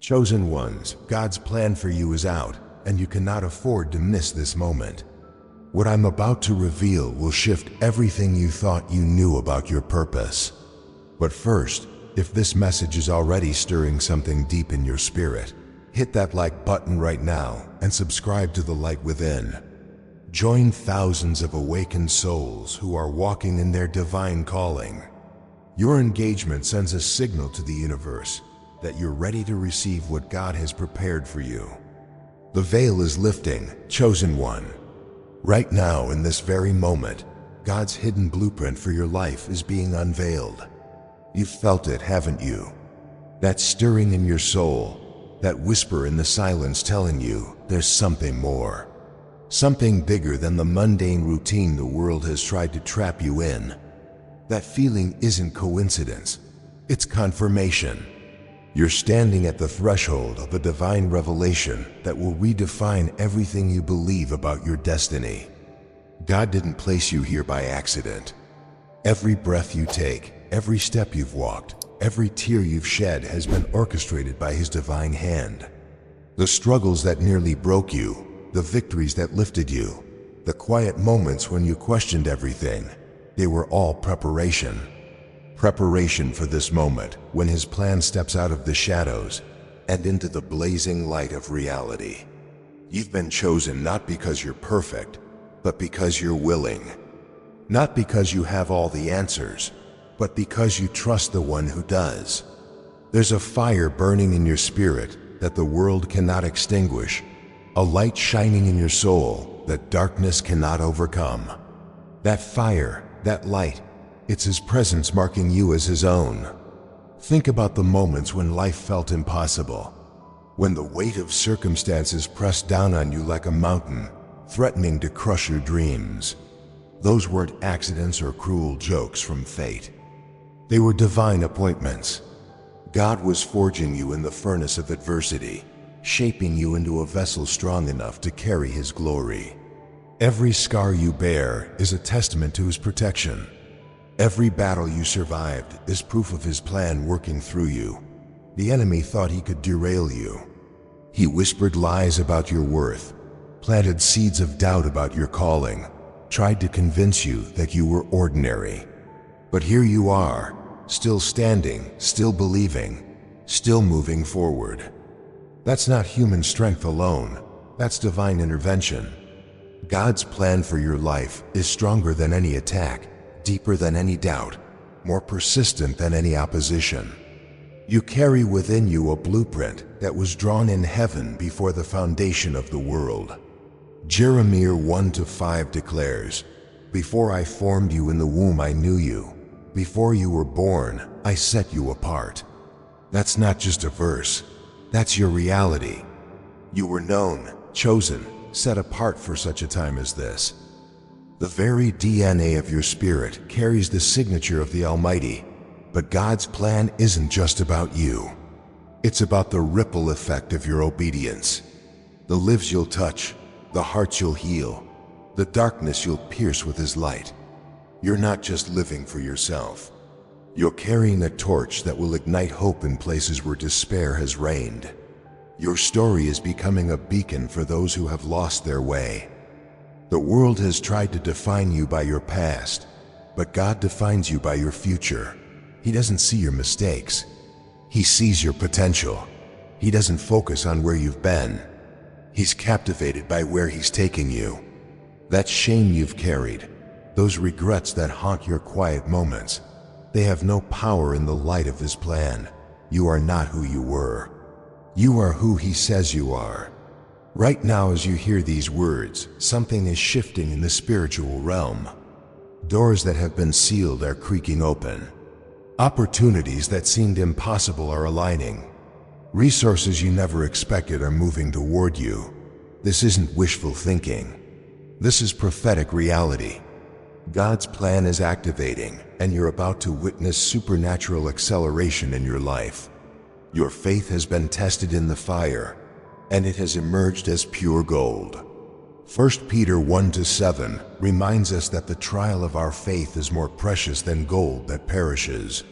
Chosen ones, God's plan for you is out, and you cannot afford to miss this moment. What I'm about to reveal will shift everything you thought you knew about your purpose. But first, if this message is already stirring something deep in your spirit, hit that like button right now and subscribe to The Light Within. Join thousands of awakened souls who are walking in their divine calling. Your engagement sends a signal to the universe that you're ready to receive what God has prepared for you. The veil is lifting, chosen one. Right now, in this very moment, God's hidden blueprint for your life is being unveiled. You've felt it, haven't you? That stirring in your soul, that whisper in the silence telling you there's something more. Something bigger than the mundane routine the world has tried to trap you in. That feeling isn't coincidence, it's confirmation. You're standing at the threshold of a divine revelation that will redefine everything you believe about your destiny. God didn't place you here by accident. Every breath you take, every step you've walked, every tear you've shed has been orchestrated by His divine hand. The struggles that nearly broke you, the victories that lifted you, the quiet moments when you questioned everything, they were all preparation. Preparation for this moment when His plan steps out of the shadows and into the blazing light of reality. You've been chosen not because you're perfect, but because you're willing. Not because you have all the answers, but because you trust the one who does. There's a fire burning in your spirit that the world cannot extinguish, a light shining in your soul that darkness cannot overcome. That fire, that light, it's His presence marking you as His own. Think about the moments when life felt impossible, when the weight of circumstances pressed down on you like a mountain, threatening to crush your dreams. Those weren't accidents or cruel jokes from fate. They were divine appointments. God was forging you in the furnace of adversity, shaping you into a vessel strong enough to carry His glory. Every scar you bear is a testament to His protection. Every battle you survived is proof of His plan working through you. The enemy thought he could derail you. He whispered lies about your worth, planted seeds of doubt about your calling, tried to convince you that you were ordinary. But here you are, still standing, still believing, still moving forward. That's not human strength alone, that's divine intervention. God's plan for your life is stronger than any attack, deeper than any doubt, more persistent than any opposition. You carry within you a blueprint that was drawn in heaven before the foundation of the world. Jeremiah 1-5 declares, "Before I formed you in the womb I knew you. Before you were born, I set you apart." That's not just a verse, that's your reality. You were known, chosen, set apart for such a time as this. The very DNA of your spirit carries the signature of the Almighty, but God's plan isn't just about you. It's about the ripple effect of your obedience. The lives you'll touch, the hearts you'll heal, the darkness you'll pierce with His light. You're not just living for yourself. You're carrying a torch that will ignite hope in places where despair has reigned. Your story is becoming a beacon for those who have lost their way. The world has tried to define you by your past, but God defines you by your future. He doesn't see your mistakes. He sees your potential. He doesn't focus on where you've been. He's captivated by where He's taking you. That shame you've carried, those regrets that haunt your quiet moments, they have no power in the light of His plan. You are not who you were. You are who He says you are. Right now, as you hear these words, something is shifting in the spiritual realm. Doors that have been sealed are creaking open. Opportunities that seemed impossible are aligning. Resources you never expected are moving toward you. This isn't wishful thinking. This is prophetic reality. God's plan is activating, and you're about to witness supernatural acceleration in your life. Your faith has been tested in the fire, and it has emerged as pure gold. 1 Peter 1-7 reminds us that the trial of our faith is more precious than gold that perishes.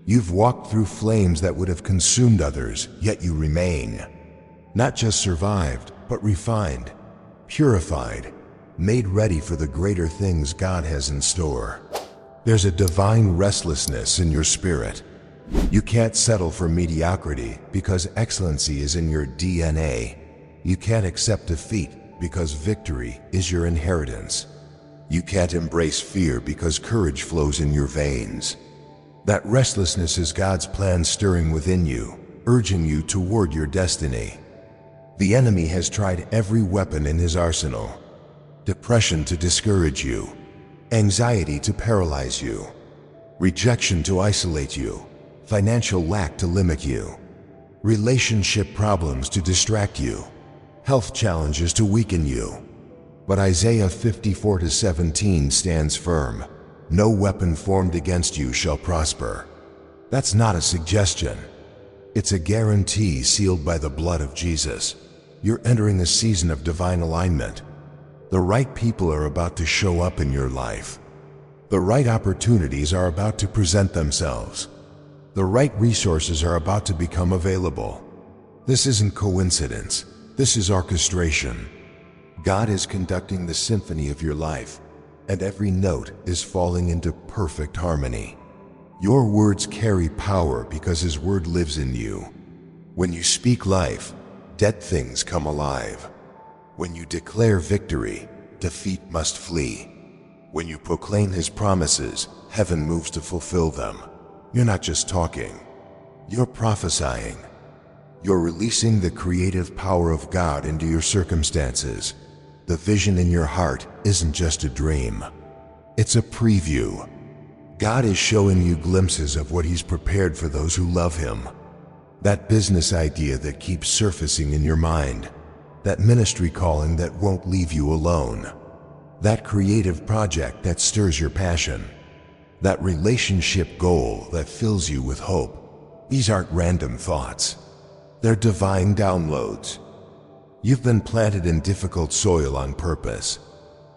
You've walked through flames that would have consumed others, yet you remain. Not just survived, but refined, purified, made ready for the greater things God has in store. There's a divine restlessness in your spirit. You can't settle for mediocrity because excellency is in your DNA. You can't accept defeat because victory is your inheritance. You can't embrace fear because courage flows in your veins. That restlessness is God's plan stirring within you, urging you toward your destiny. The enemy has tried every weapon in his arsenal. Depression to discourage you, anxiety to paralyze you, rejection to isolate you, financial lack to limit you, relationship problems to distract you, health challenges to weaken you. But Isaiah 54:17 stands firm. No weapon formed against you shall prosper. That's not a suggestion. It's a guarantee sealed by the blood of Jesus. You're entering a season of divine alignment. The right people are about to show up in your life. The right opportunities are about to present themselves. The right resources are about to become available. This isn't coincidence. This is orchestration. God is conducting the symphony of your life, and every note is falling into perfect harmony. Your words carry power because His word lives in you. When you speak life, dead things come alive. When you declare victory, defeat must flee. When you proclaim His promises, heaven moves to fulfill them. You're not just talking, you're prophesying. You're releasing the creative power of God into your circumstances. The vision in your heart isn't just a dream. It's a preview. God is showing you glimpses of what He's prepared for those who love Him. That business idea that keeps surfacing in your mind. That ministry calling that won't leave you alone. That creative project that stirs your passion. That relationship goal that fills you with hope. These aren't random thoughts. They're divine downloads. You've been planted in difficult soil on purpose.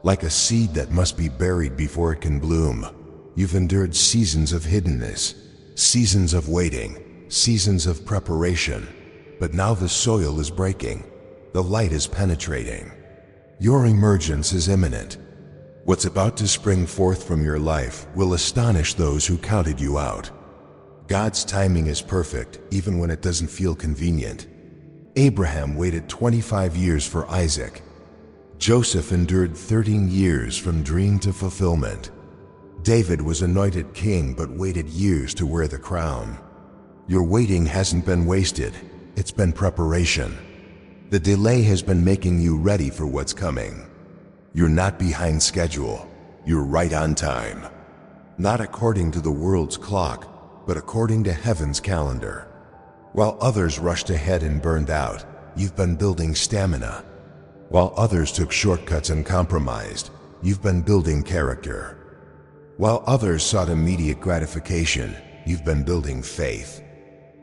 Like a seed that must be buried before it can bloom. You've endured seasons of hiddenness, seasons of waiting, seasons of preparation. But now the soil is breaking. The light is penetrating. Your emergence is imminent. What's about to spring forth from your life will astonish those who counted you out. God's timing is perfect, even when it doesn't feel convenient. Abraham waited 25 years for Isaac. Joseph endured 13 years from dream to fulfillment. David was anointed king but waited years to wear the crown. Your waiting hasn't been wasted, it's been preparation. The delay has been making you ready for what's coming. You're not behind schedule, you're right on time. Not according to the world's clock, but according to heaven's calendar. While others rushed ahead and burned out, you've been building stamina. While others took shortcuts and compromised, you've been building character. While others sought immediate gratification, you've been building faith.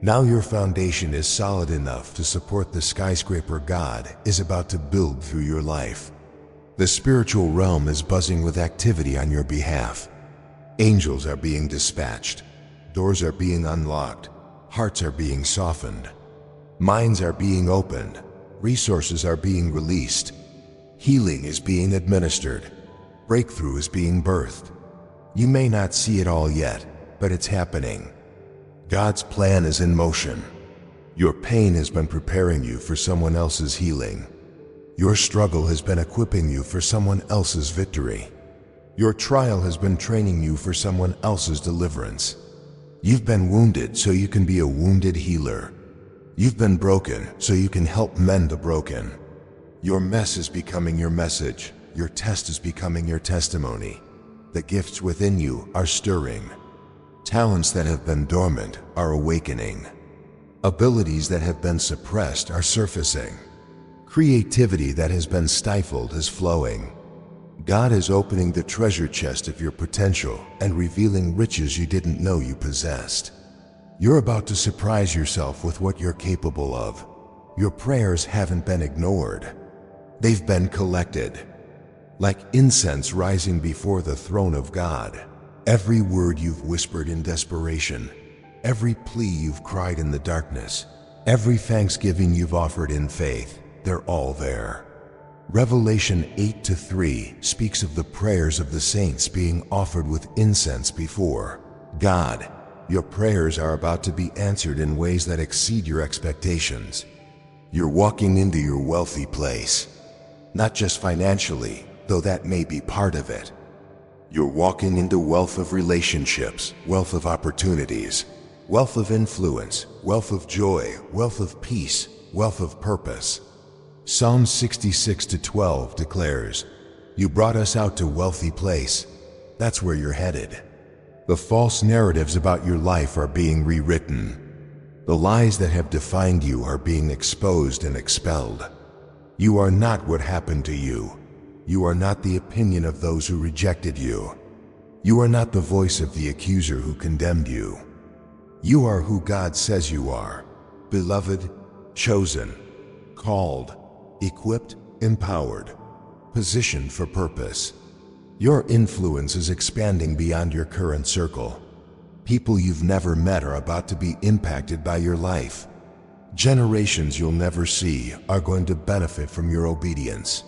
Now your foundation is solid enough to support the skyscraper God is about to build through your life. The spiritual realm is buzzing with activity on your behalf. Angels are being dispatched. Doors are being unlocked. Hearts are being softened. Minds are being opened. Resources are being released. Healing is being administered. Breakthrough is being birthed. You may not see it all yet, but it's happening. God's plan is in motion. Your pain has been preparing you for someone else's healing. Your struggle has been equipping you for someone else's victory. Your trial has been training you for someone else's deliverance. You've been wounded so you can be a wounded healer. You've been broken so you can help mend the broken. Your mess is becoming your message. Your test is becoming your testimony. The gifts within you are stirring. Talents that have been dormant are awakening. Abilities that have been suppressed are surfacing. Creativity that has been stifled is flowing. God is opening the treasure chest of your potential and revealing riches you didn't know you possessed. You're about to surprise yourself with what you're capable of. Your prayers haven't been ignored. They've been collected. Like incense rising before the throne of God, every word you've whispered in desperation, Every plea you've cried in the darkness, every thanksgiving you've offered in faith, they're all there. Revelation 8:3 speaks of the prayers of the saints being offered with incense before God. Your prayers are about to be answered in ways that exceed your expectations. You're walking into your wealthy place, not just financially, though that may be part of it. You're walking into wealth of relationships, wealth of opportunities, wealth of influence, wealth of joy, wealth of peace, wealth of purpose. Psalm 66:12 declares, "You brought us out to wealthy place." That's where you're headed. The false narratives about your life are being rewritten. The lies that have defined you are being exposed and expelled. You are not what happened to you. You are not the opinion of those who rejected you. You are not the voice of the accuser who condemned you. You are who God says you are: beloved, chosen, called, equipped, empowered, positioned for purpose. Your influence is expanding beyond your current circle. People you've never met are about to be impacted by your life. Generations you'll never see are going to benefit from your obedience.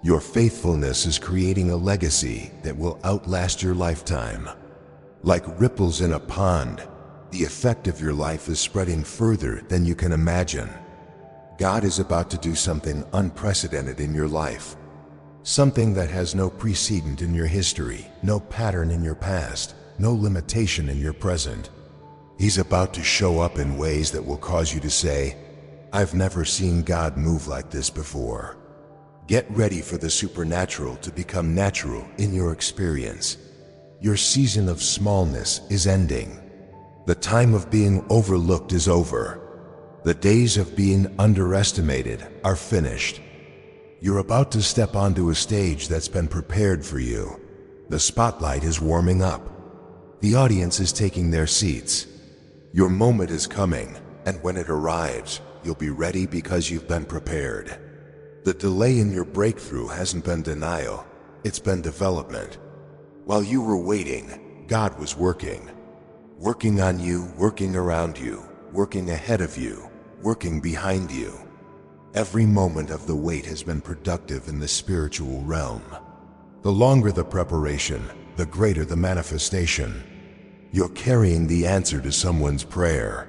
Your faithfulness is creating a legacy that will outlast your lifetime. Like ripples in a pond, the effect of your life is spreading further than you can imagine. God is about to do something unprecedented in your life. Something that has no precedent in your history, no pattern in your past, no limitation in your present. He's about to show up in ways that will cause you to say, "I've never seen God move like this before." Get ready for the supernatural to become natural in your experience. Your season of smallness is ending. The time of being overlooked is over. The days of being underestimated are finished. You're about to step onto a stage that's been prepared for you. The spotlight is warming up. The audience is taking their seats. Your moment is coming, and when it arrives, you'll be ready because you've been prepared. The delay in your breakthrough hasn't been denial, it's been development. While you were waiting, God was working. Working on you, working around you, working ahead of you, working behind you. Every moment of the wait has been productive in the spiritual realm. The longer the preparation, the greater the manifestation. You're carrying the answer to someone's prayer.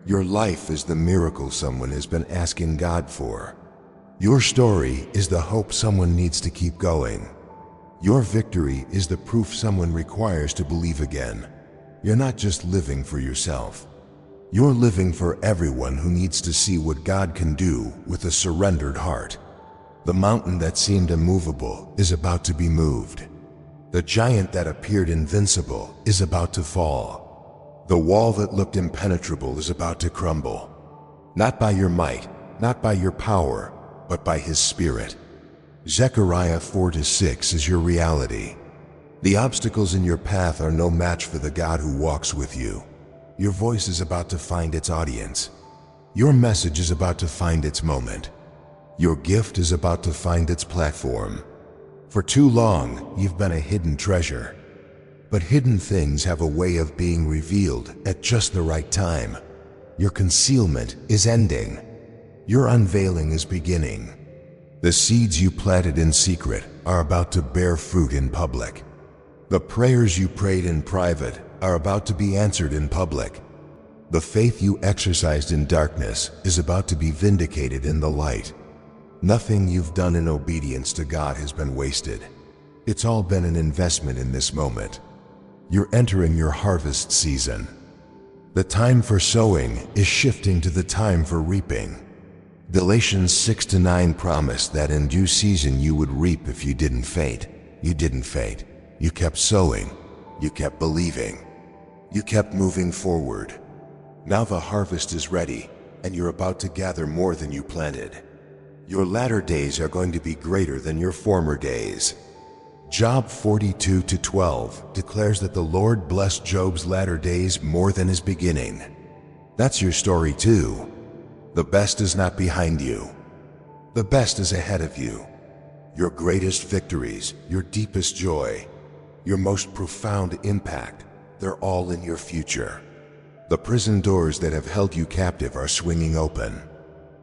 Your life is the miracle someone has been asking God for. Your story is the hope someone needs to keep going. Your victory is the proof someone requires to believe again. You're not just living for yourself. You're living for everyone who needs to see what God can do with a surrendered heart. The mountain that seemed immovable is about to be moved. The giant that appeared invincible is about to fall. The wall that looked impenetrable is about to crumble. Not by your might, not by your power, but by His Spirit. Zechariah 4:6 is your reality. The obstacles in your path are no match for the God who walks with you. Your voice is about to find its audience. Your message is about to find its moment. Your gift is about to find its platform. For too long, you've been a hidden treasure. But hidden things have a way of being revealed at just the right time. Your concealment is ending. Your unveiling is beginning. The seeds you planted in secret are about to bear fruit in public. The prayers you prayed in private are about to be answered in public. The faith you exercised in darkness is about to be vindicated in the light. Nothing you've done in obedience to God has been wasted. It's all been an investment in this moment. You're entering your harvest season. The time for sowing is shifting to the time for reaping. Galatians 6-9 promised that in due season you would reap if you didn't faint. You didn't faint. You kept sowing. You kept believing. You kept moving forward. Now the harvest is ready, and you're about to gather more than you planted. Your latter days are going to be greater than your former days. Job 42:12 declares that the Lord blessed Job's latter days more than his beginning. That's your story too. The best is not behind you. The best is ahead of you. Your greatest victories, your deepest joy, your most profound impact, they're all in your future. The prison doors that have held you captive are swinging open.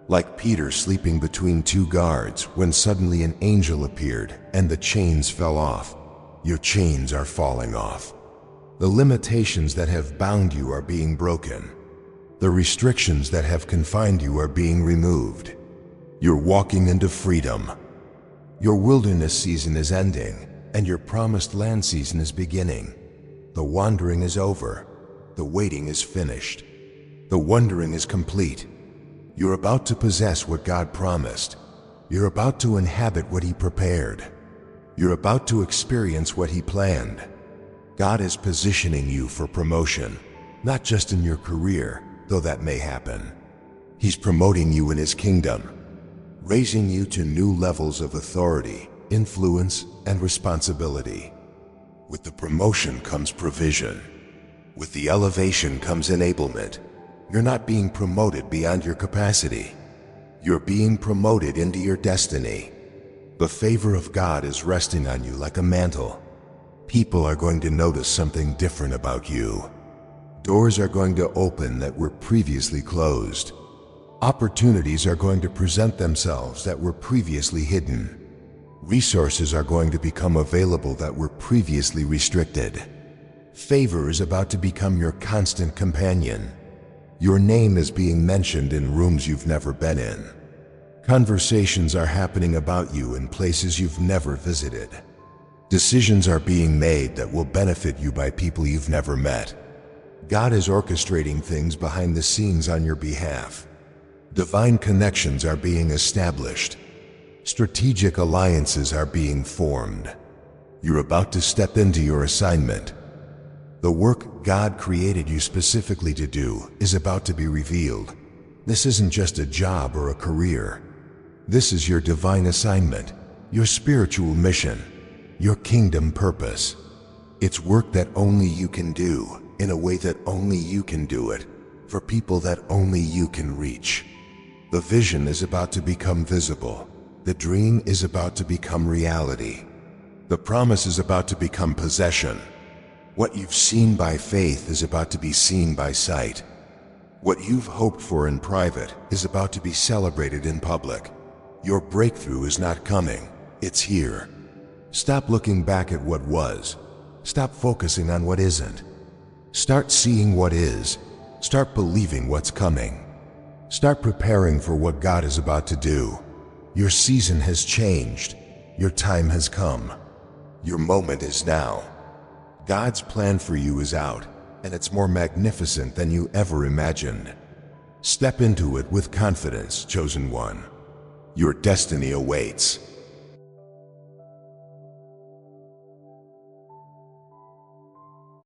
Like Peter sleeping between two guards when suddenly an angel appeared and the chains fell off. Your chains are falling off. The limitations that have bound you are being broken. The restrictions that have confined you are being removed. You're walking into freedom. Your wilderness season is ending, and your promised land season is beginning. The wandering is over. The waiting is finished. The wondering is complete. You're about to possess what God promised. You're about to inhabit what He prepared. You're about to experience what He planned. God is positioning you for promotion, not just in your career, though that may happen. He's promoting you in His kingdom, raising you to new levels of authority, influence, and responsibility. With the promotion comes provision. With the elevation comes enablement. You're not being promoted beyond your capacity. You're being promoted into your destiny. The favor of God is resting on you like a mantle. People are going to notice something different about you. Doors are going to open that were previously closed. Opportunities are going to present themselves that were previously hidden. Resources are going to become available that were previously restricted. Favor is about to become your constant companion. Your name is being mentioned in rooms you've never been in. Conversations are happening about you in places you've never visited. Decisions are being made that will benefit you by people you've never met. God is orchestrating things behind the scenes on your behalf. Divine connections are being established. Strategic alliances are being formed. You're about to step into your assignment. The work God created you specifically to do is about to be revealed. This isn't just a job or a career. This is your divine assignment, your spiritual mission, your kingdom purpose. It's work that only you can do, in a way that only you can do it, for people that only you can reach. The vision is about to become visible. The dream is about to become reality. The promise is about to become possession. What you've seen by faith is about to be seen by sight. What you've hoped for in private is about to be celebrated in public. Your breakthrough is not coming, it's here. Stop looking back at what was. Stop focusing on what isn't. Start seeing what is. Start believing what's coming. Start preparing for what God is about to do. Your season has changed. Your time has come. Your moment is now. God's plan for you is out, and it's more magnificent than you ever imagined. Step into it with confidence, chosen one. Your destiny awaits.